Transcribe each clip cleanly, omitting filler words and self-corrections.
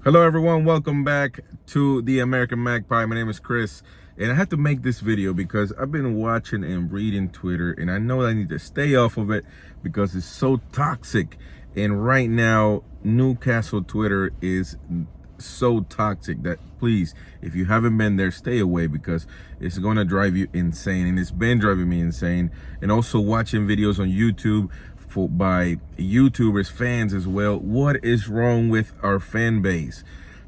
Hello everyone, welcome back to the American Magpie. My name is Chris, and I had to make this video because I've been watching and reading Twitter, and I know I need to stay off of it because it's so toxic. And right now, Newcastle Twitter is so toxic that please, if you haven't been there, stay away because it's going to drive you insane, and it's been driving me insane. And also watching videos on YouTube by YouTubers, fans as well. What is wrong with our fan base?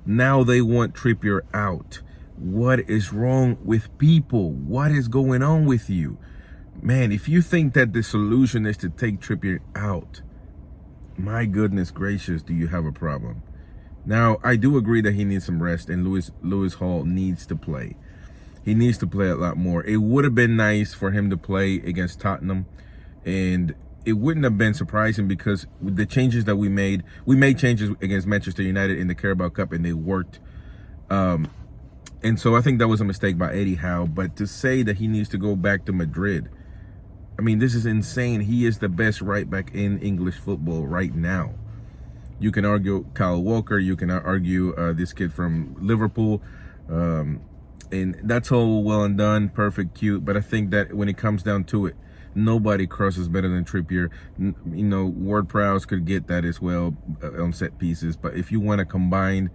Now they want Trippier out. What is wrong with people? What is going on with you? Man, if you think that the solution is to take Trippier out, my goodness gracious, do you have a problem? Now, I do agree that he needs some rest, and Lewis Hall needs to play. He needs to play a lot more. It would have been nice for him to play against Tottenham, and it wouldn't have been surprising because with the changes that we made changes against Manchester United in the Carabao Cup, and they worked. And so I think that was a mistake by Eddie Howe. But to say that he needs to go back to Madrid, I mean, this is insane. He is the best right back in English football right now. You can argue Kyle Walker. You can argue this kid from Liverpool. And that's all well and done, perfect, cute. But I think that when it comes down to it, nobody crosses better than Trippier. You know, Ward-Prowse could get that as well on set pieces. But if you want to combine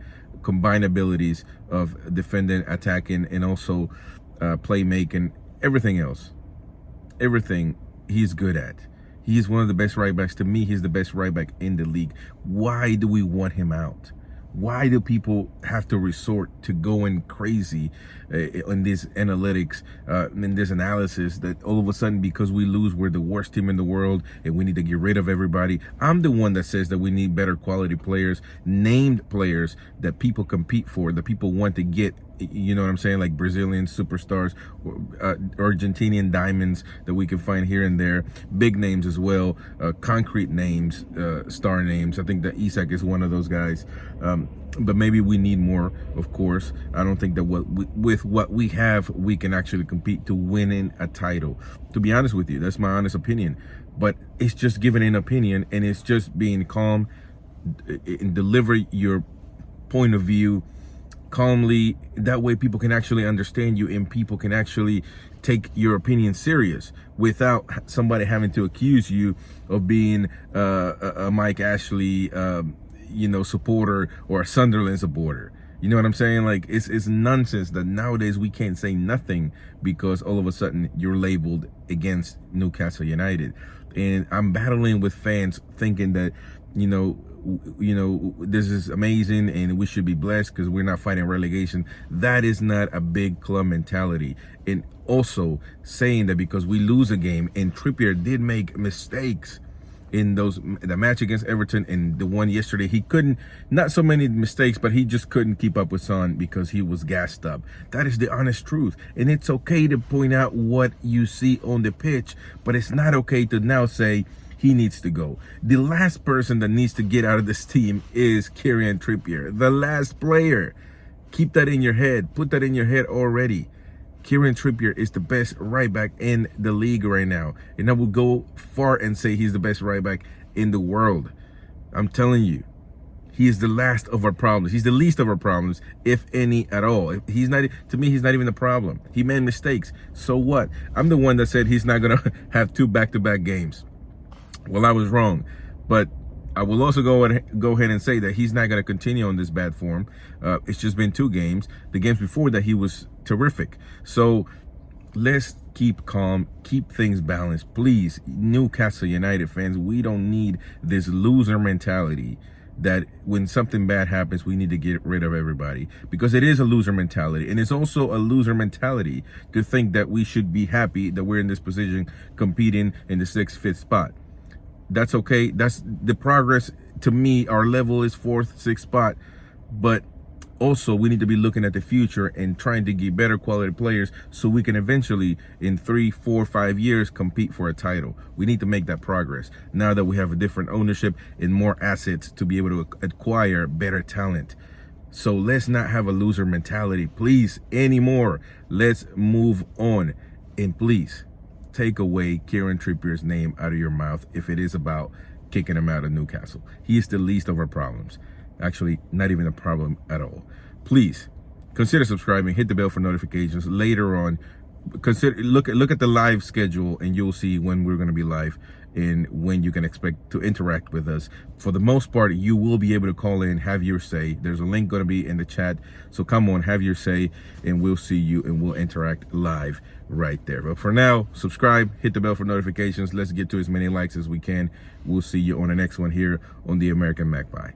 abilities of defending, attacking, and also playmaking, everything else, everything he's good at. He's one of the best right backs. To me, he's the best right back in the league. Why do we want him out? Why do people have to resort to going crazy on this analytics, in this analysis, that all of a sudden because we lose, we're the worst team in the world and we need to get rid of everybody? I'm the one that says that we need better quality players, named players that people compete for, that people want to get. You know what I'm saying? Like Brazilian superstars, Argentinian diamonds that we can find here and there, big names as well, concrete names, star names. I think that Isak is one of those guys. But maybe we need more, of course. I don't think that with what we have, we can actually compete to winning a title. To be honest with you, that's my honest opinion. But it's just giving an opinion, and it's just being calm and deliver your point of view calmly. That way people can actually understand you, and people can actually take your opinion serious without somebody having to accuse you of being a Mike Ashley supporter or a Sunderland supporter. You know what I'm saying? Like, it's nonsense that nowadays we can't say nothing because all of a sudden you're labeled against Newcastle United. And I'm battling with fans thinking that this is amazing and we should be blessed because we're not fighting relegation. That is not a big club mentality. And also saying that because we lose a game, and Trippier did make mistakes in the match against Everton and the one yesterday, he couldn't, not so many mistakes, but he just couldn't keep up with Son because he was gassed up. That is the honest truth. And it's okay to point out what you see on the pitch, but it's not okay to now say he needs to go. The last person that needs to get out of this team is Kieran Trippier, the last player. Keep that in your head. Put that in your head already. Kieran Trippier is the best right back in the league right now. And I will go far and say he's the best right back in the world. I'm telling you, he is the last of our problems. He's the least of our problems, if any at all. He's not, to me, he's not even the problem. He made mistakes. So what? I'm the one that said he's not going to have 2 back-to-back games. Well, I was wrong, but I will also go ahead and say that he's not going to continue on this bad form. It's just been 2 games. The games before that, he was terrific. So let's keep calm, keep things balanced. Please, Newcastle United fans, we don't need this loser mentality that when something bad happens, we need to get rid of everybody, because it is a loser mentality. And it's also a loser mentality to think that we should be happy that we're in this position competing in the 6th, 5th spot. That's okay. That's the progress. To me, our level is 4th, 6th spot, but also we need to be looking at the future and trying to get better quality players so we can eventually in 3, 4, 5 years compete for a title. We need to make that progress now that we have a different ownership and more assets to be able to acquire better talent. So let's not have a loser mentality, please, anymore. Let's move on. And please take away Kieran Trippier's name out of your mouth if it is about kicking him out of Newcastle. He is the least of our problems. Actually, not even a problem at all. Please consider subscribing, hit the bell for notifications. Later on, consider look at the live schedule, and you'll see when we're going to be live and when you can expect to interact with us. For the most part, you will be able to call in, have your say. There's a link going to be in the chat, so come on, have your say, and we'll see you and we'll interact live right there. But for now, subscribe, hit the bell for notifications. Let's get to as many likes as we can. We'll see you on the next one here on the American Magpie.